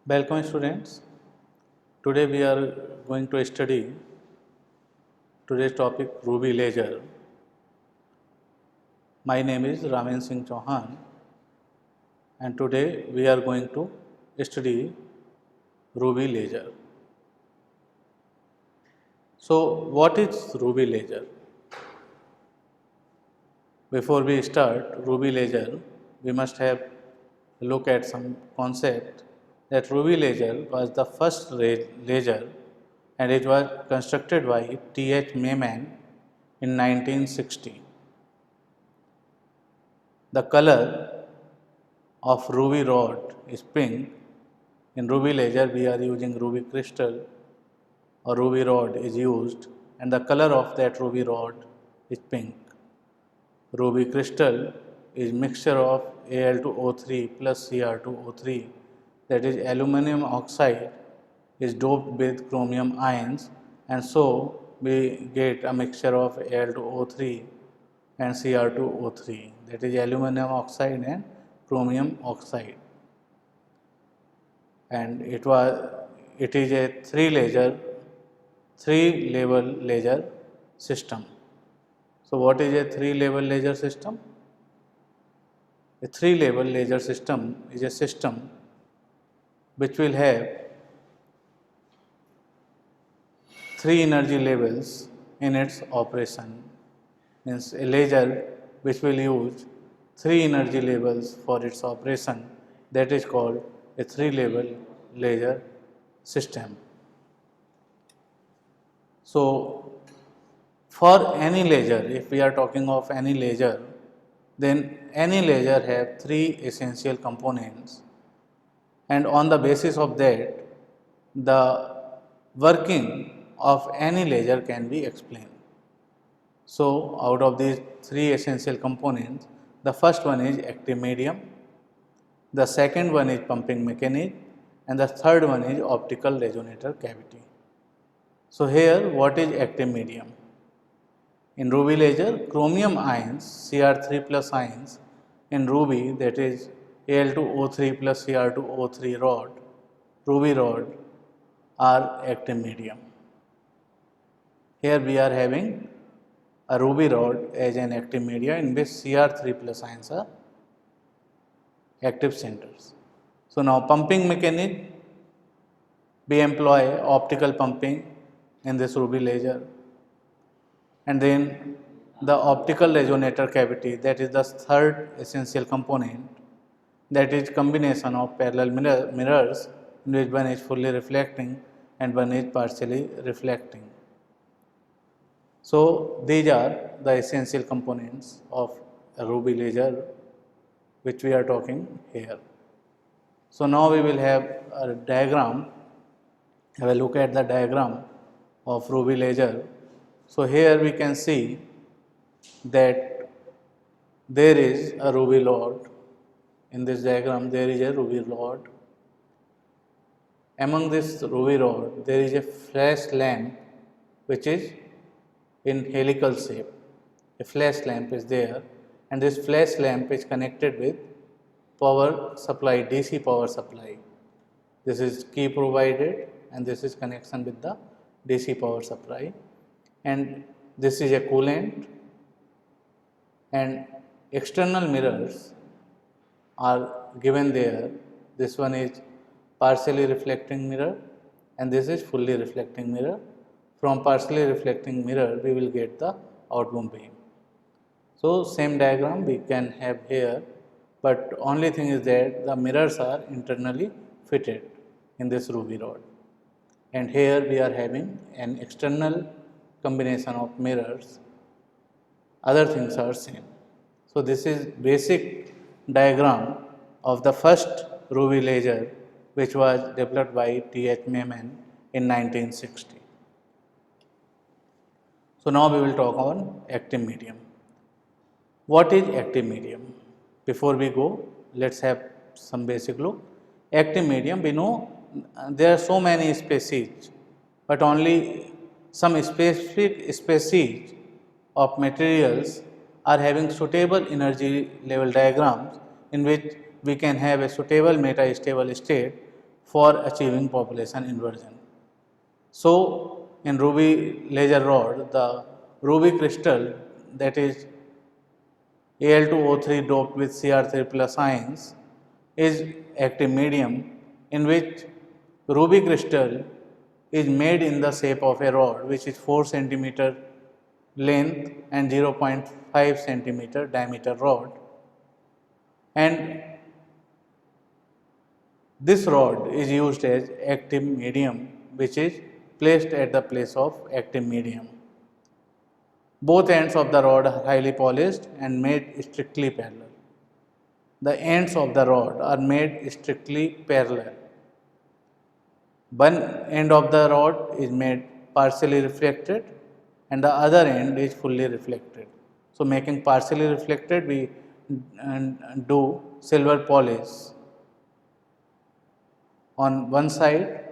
Welcome students. Today we are going to study today's topic Ruby Ledger. My name is Ramen Singh Chauhan and today we are going to study Ruby Ledger. So what is Ruby Ledger? Before we start Ruby Ledger, we must have a look at some concept that Ruby Ledger was the first ledger and it was constructed by T.H. Mayman in 1960. The color of Ruby rod is pink. In Ruby Ledger, we are using Ruby crystal or Ruby rod is used and the color of that Ruby rod is pink. Ruby crystal is mixture of Al2O3 plus Cr2O3, that is aluminum oxide is doped with chromium ions, and so we get a mixture of Al2O3 and Cr2O3, that is aluminum oxide and chromium oxide. And it is a three level ledger system. So what is a three level ledger system? A three level ledger system is a system which will have three energy levels in its operation. Means a ledger which will use three energy levels for its operation, that is called a three level ledger system. So for any ledger, if we are talking of any ledger, then any ledger have three essential components, and on the basis of that the working of any ledger can be explained. So out of these three essential components, the first one is active medium, the second one is pumping mechanism, and the third one is optical resonator cavity. So here what is active medium? In Ruby Ledger, chromium ions, Cr3 plus ions in Ruby, that is Al2O3 plus Cr2O3 rod, Ruby rod, are active medium. Here we are having a Ruby rod as an active media in which Cr3 plus ions are active centers. So now pumping mechanism, we employ optical pumping in this Ruby ledger, and then the optical resonator cavity, that is the third essential component, that is combination of parallel mirrors in which one is fully reflecting and one is partially reflecting. So these are the essential components of a Ruby ledger which we are talking here. So now we will have a diagram, have a look at the diagram of Ruby ledger. So here we can see that there is a Ruby rod. In this diagram there is a Ruby rod. Among this Ruby rod there is a flash lamp which is in helical shape. A flash lamp is there, and this flash lamp is connected with power supply, DC power supply. This is key provided and this is connection with the DC power supply, and this is a coolant, and external mirrors are given there. This one is partially reflecting mirror and this is fully reflecting mirror. From partially reflecting mirror we will get the outbound beam. So same diagram we can have here, but only thing is that the mirrors are internally fitted in this Ruby rod, and here we are having an external combination of mirrors. Other things are same. So this is basic diagram of the first Ruby ledger which was developed by T.H. Mayman in 1960. So now we will talk on active medium. What is active medium? Before we go, let's have some basic look. Active medium, we know there are so many species, but only some specific species of materials are having suitable energy level diagrams in which we can have a suitable metastable state for achieving population inversion. So, in ruby laser rod, the ruby crystal, that is Al2O3 doped with Cr3 plus ions, is active medium, in which ruby crystal is made in the shape of a rod which is 4 centimeter length and 0.5 centimeter diameter rod, and this rod is used as active medium, which is placed at the place of active medium. Both ends of the rod are highly polished and made strictly parallel. The ends of the rod are made strictly parallel. One end of the rod is made partially reflected and the other end is fully reflected. So, making partially reflected, we do silver polish on one side,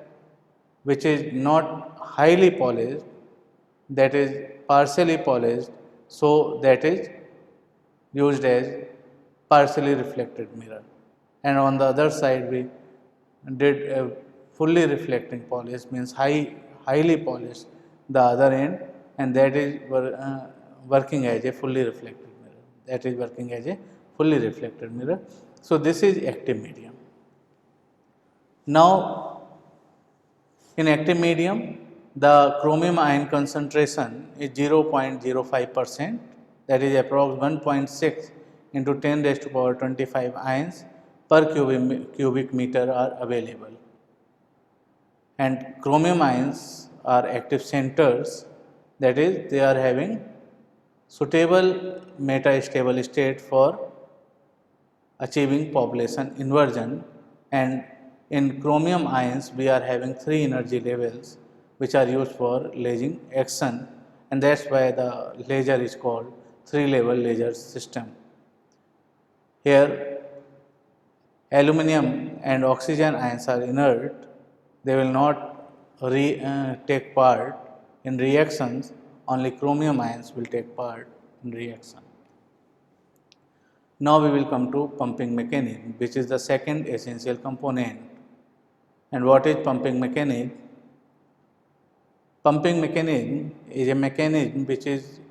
which is not highly polished, that is partially polished, so that is used as partially reflected mirror, and on the other side we did a fully reflecting polish, means highly polished the other end, and that is working as a fully reflected mirror, that is working as a fully reflected mirror. So, this is active medium. Now, in active medium, the chromium ion concentration is 0.05%, that is approx 1.6 into 10 raised to power 25 ions per cubic meter are available. And chromium ions are active centers, that is they are having suitable metastable state for achieving population inversion, and in chromium ions we are having 3 energy levels which are used for lasing action, and that is why the laser is called 3-level laser system. Here aluminum and oxygen ions are inert, they will not take part in reactions, only chromium ions will take part in reaction. Now, we will come to pumping mechanism, which is the second essential component. And what is pumping mechanism? Pumping mechanism is a mechanism which is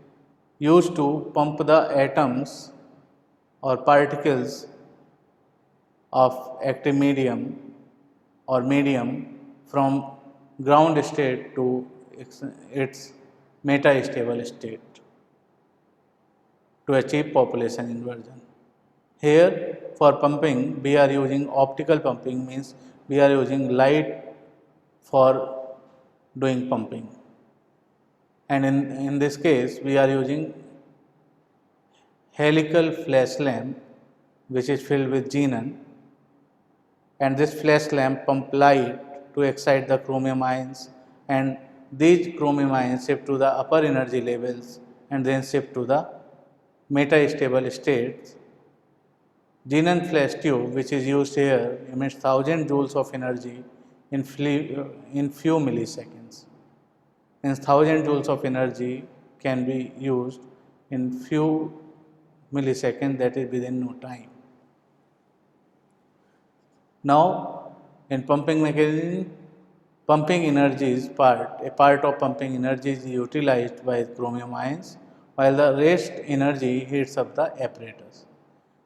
used to pump the atoms or particles of active medium or medium from ground state to its metastable state to achieve population inversion. Here for pumping we are using optical pumping, means we are using light for doing pumping, and in this case we are using helical flash lamp which is filled with xenon, and this flash lamp pump light to excite the chromium ions, and these chromium ions shift to the upper energy levels and then shift to the metastable states. Xenon flash tube, which is used here, emits 1000 joules of energy in few milliseconds. Hence 1000 joules of energy can be used in few milliseconds, that is within no time. Now, in pumping mechanism, pumping energy is a part of pumping energy is utilized by chromium ions, while the rest energy heats up the apparatus.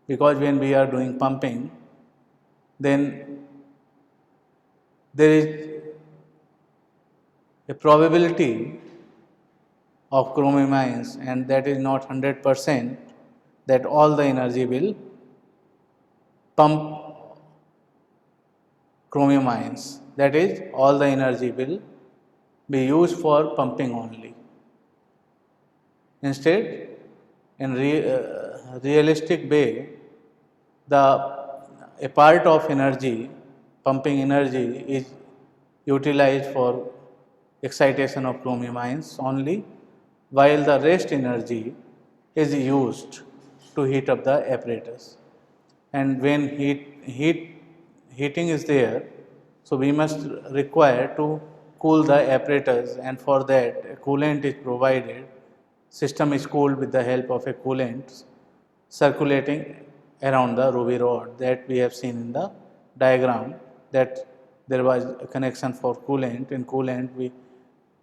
Because when we are doing pumping, then there is a probability of chromium ions, and that is not 100% that all the energy will pump chromium ions, that is all the energy will be used for pumping only. Instead, in realistic way, a part of energy, pumping energy, is utilized for excitation of chromium ions only, while the rest energy is used to heat up the apparatus. And when heating is there, so we must require to cool the apparatus, and for that a coolant is provided. System is cooled with the help of a coolant circulating around the ruby rod that we have seen in the diagram, that there was a connection for coolant. In coolant we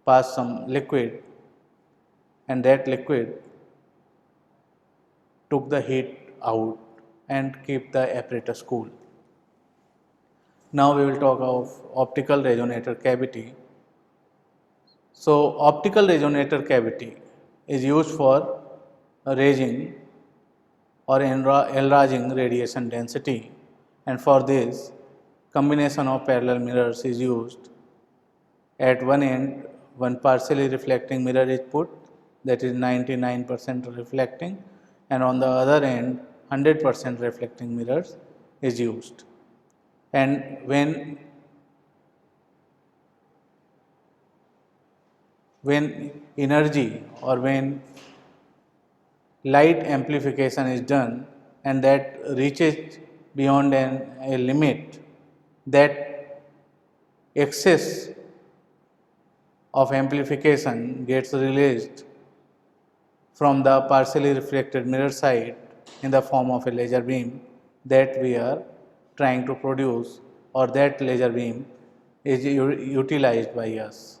pass some liquid, and that liquid took the heat out and keep the apparatus cool. Now we will talk of optical resonator cavity. So optical resonator cavity is used for raising or enlarging radiation density, and for this combination of parallel mirrors is used. At one end, one partially reflecting mirror is put, that is 99% reflecting, and on the other end 100% reflecting mirrors is used. And when energy or when light amplification is done and that reaches beyond a limit, that excess of amplification gets released from the partially reflected mirror side in the form of a laser beam that we are trying to produce, or that laser beam is utilized by us.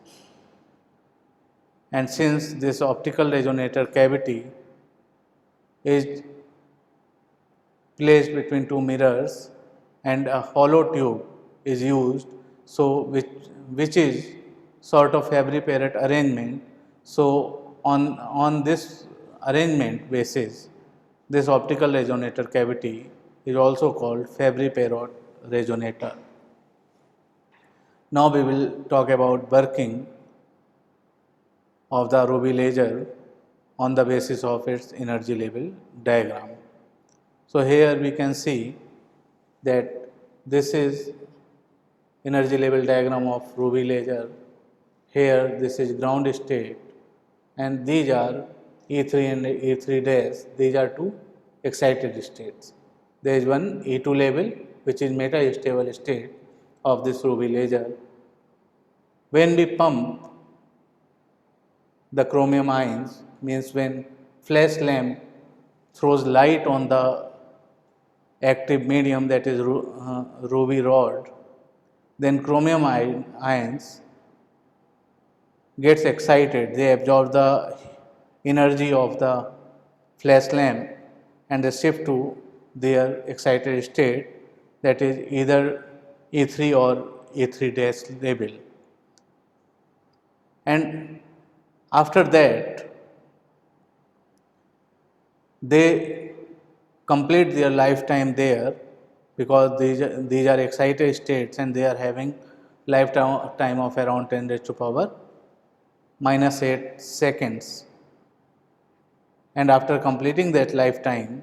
And since this optical resonator cavity is placed between two mirrors and a hollow tube is used, so which is sort of Fabry-Perot arrangement. So on this arrangement basis, this optical resonator cavity is also called Fabry-Perot resonator. Now we will talk about working of the Ruby laser on the basis of its energy level diagram. So here we can see that this is energy level diagram of Ruby laser. Here this is ground state, and these are E3 and E3 dash, these are two excited states. There is one E2 level which is meta-stable state of this Ruby laser. When we pump the chromium ions, means when flash lamp throws light on the active medium, that is ruby rod, then chromium ions gets excited, they absorb the energy of the flash lamp and they shift to their excited state, that is either E3 or E3 dash level. And after that they complete their lifetime there, because these are excited states and they are having lifetime of around 10 raised to power -8 seconds. And after completing that lifetime,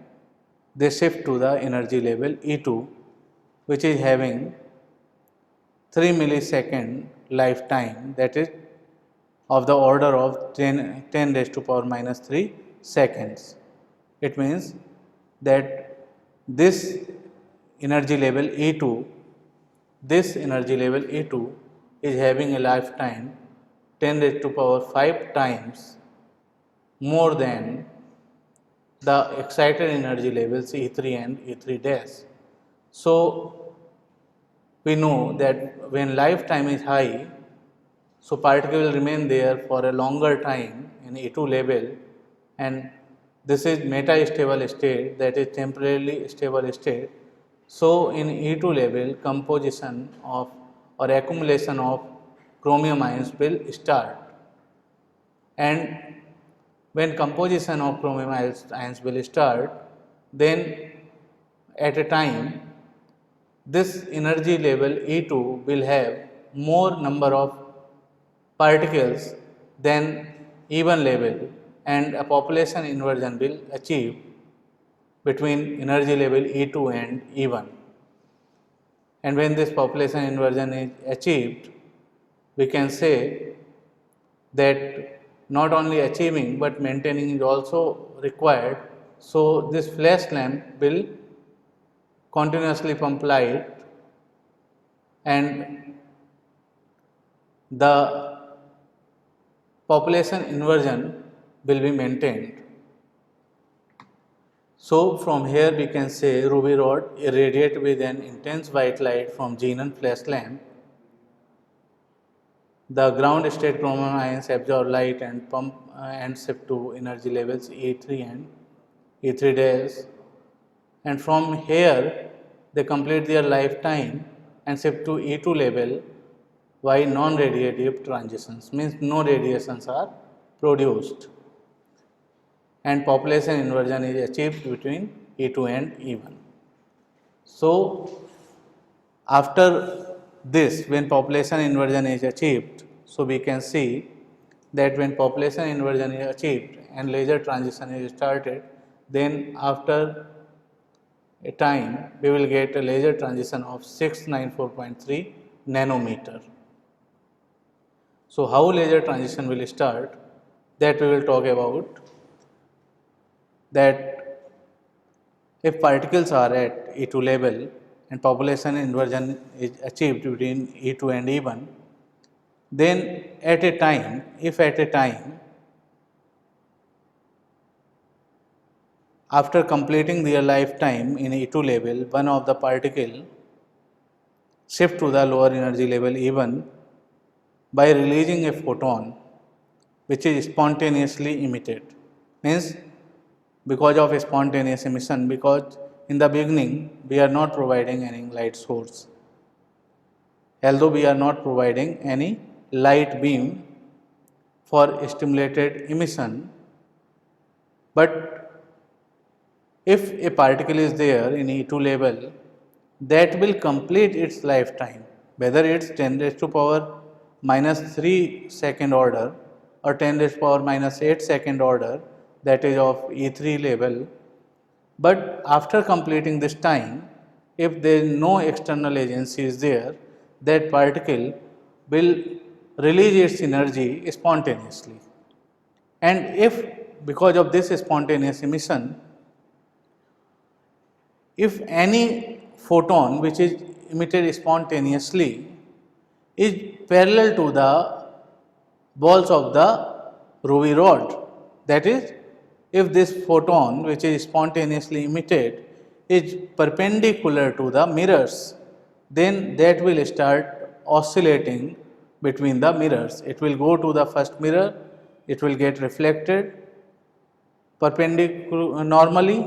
they shift to the energy level E2, which is having 3 millisecond lifetime, that is of the order of 10 raised to power -3 seconds. It means that this energy level E2, is having a lifetime 10 raised to power 5 times more than the excited energy levels E3 and E3 dash. So we know that when lifetime is high, so particle will remain there for a longer time in E2 level, and this is meta-stable state, that is temporarily stable state. So in E2 level, composition of or accumulation of chromium ions will start, and when composition of chromium ions will start, then at a time this energy level E2 will have more number of particles than E1 level, and a population inversion will achieve between energy level E2 and E1. And when this population inversion is achieved, we can say that not only achieving but maintaining is also required. So this flash lamp will continuously pump light, and the population inversion will be maintained. So from here we can say ruby rod irradiate with an intense white light from xenon flash lamp The ground state chromium ions absorb light and pump and shift to energy levels E3 and E3 dash, and from here they complete their lifetime and shift to E2 level by non-radiative transitions, means no radiations are produced, and population inversion is achieved between E2 and E1. So, after this, when population inversion is achieved, so we can see that when population inversion is achieved and laser transition is started, then after a time we will get a laser transition of 694.3 nanometer. So, how laser transition will start, that we will talk about. That if particles are at E2 level and population inversion is achieved between E2 and E1, then at a time, if at a time after completing their lifetime in E2 level, one of the particle shift to the lower energy level E1 by releasing a photon which is spontaneously emitted, means because of spontaneous emission, because in the beginning we are not providing any light source, although we are not providing any light beam for stimulated emission, but if a particle is there in E2 level, that will complete its lifetime, whether it is 10 raised to power minus 3 second order or 10 raised to power minus 8 second order, that is of E3 level. But after completing this time, if there is no external agency is there, that particle will release its energy spontaneously. And if because of this spontaneous emission, if any photon which is emitted spontaneously is parallel to the balls of the ruby rod, that is, if this photon which is spontaneously emitted is perpendicular to the mirrors, then that will start oscillating between the mirrors. It will go to the first mirror, it will get reflected perpendicular normally,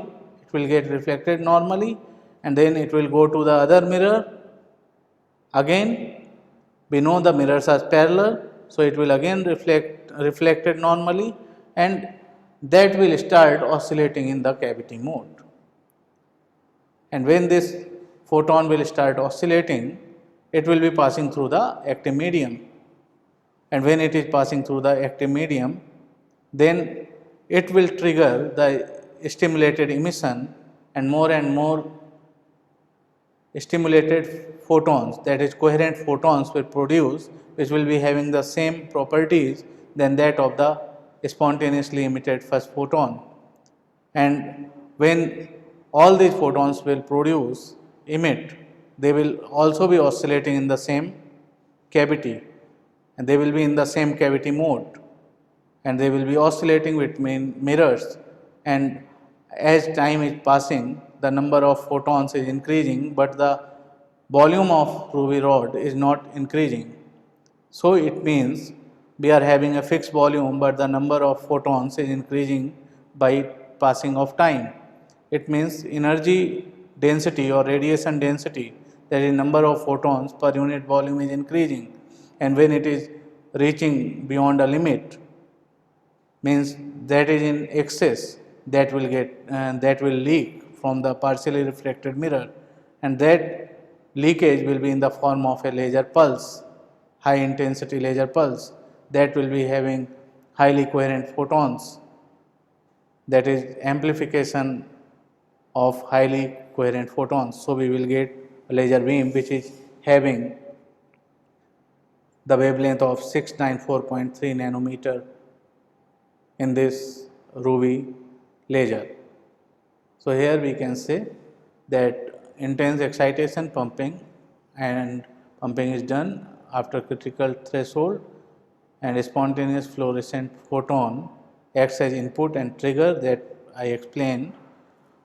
it will get reflected normally, and then it will go to the other mirror. Again, we know the mirrors are parallel, so it will again reflected normally, and that will start oscillating in the cavity mode. And when this photon will start oscillating, it will be passing through the active medium, and when it is passing through the active medium, then it will trigger the stimulated emission, and more stimulated photons, that is coherent photons, will produce, which will be having the same properties than that of the spontaneously emitted first photon. And when all these photons will emit, they will also be oscillating in the same cavity, and they will be in the same cavity mode, and they will be oscillating between mirrors, and as time is passing, the number of photons is increasing, but the volume of ruby rod is not increasing. So, it means we are having a fixed volume, but the number of photons is increasing by passing of time. It means energy density or radiation density, that is number of photons per unit volume, is increasing, and when it is reaching beyond a limit, means that is in excess, that will that will leak from the partially reflected mirror, and that leakage will be in the form of a laser pulse, high intensity laser pulse, that will be having highly coherent photons, that is amplification of highly coherent photons. So, we will get a laser beam which is having the wavelength of 694.3 nanometer in this ruby laser. So, here we can say that intense excitation pumping is done after critical threshold, and a spontaneous fluorescent photon acts as input and trigger, that I explained,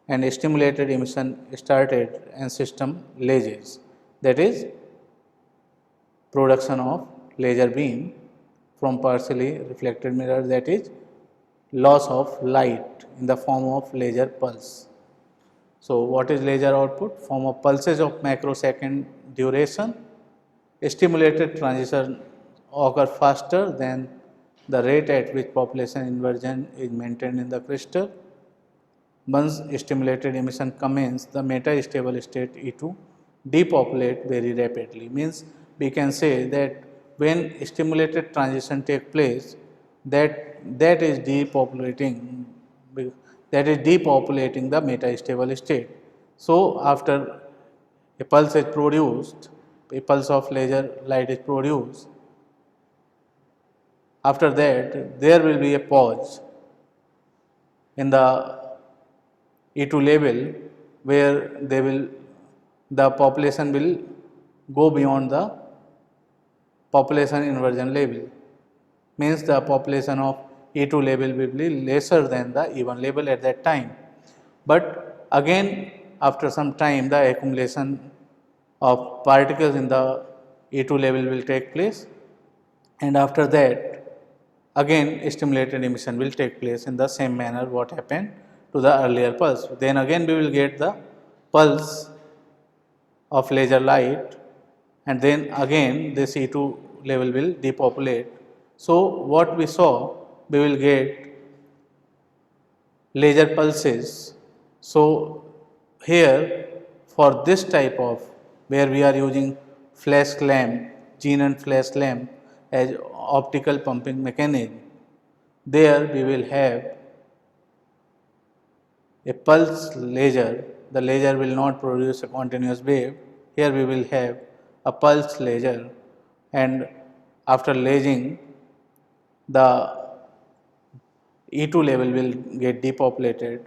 and a stimulated emission started and system lages, that is production of laser beam from partially reflected mirror, that is loss of light in the form of laser pulse. So, what is laser output? Form of pulses of microsecond duration. Stimulated transition occur faster than the rate at which population inversion is maintained in the crystal. Once stimulated emission commences, the metastable state E2 depopulate very rapidly. Means we can say that when stimulated transition take place, that is depopulating the metastable state. So, after a pulse is produced, a pulse of laser light is produced, after that there will be a pause in the E2 level where the population will go beyond the population inversion level, means the population of E2 level will be lesser than the E1 level at that time. But again after some time the accumulation of particles in the E2 level will take place, and after that again stimulated emission will take place in the same manner what happened to the earlier pulse. Then again we will get the pulse of laser light, and then again this E2 level will depopulate. So, what we saw, we will get laser pulses. So, here for this type of, where we are using flash lamp, xenon flash lamp as optical pumping mechanism, there we will have a pulse laser. The laser will not produce a continuous wave. Here we will have a pulse laser, and after lasing the E2 level will get depopulated,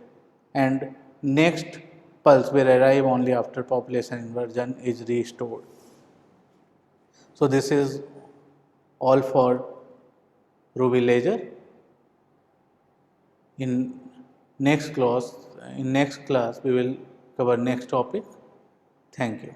and next pulse will arrive only after population inversion is restored. So, this is all for Ruby laser. In next class we will cover next topic. Thank you.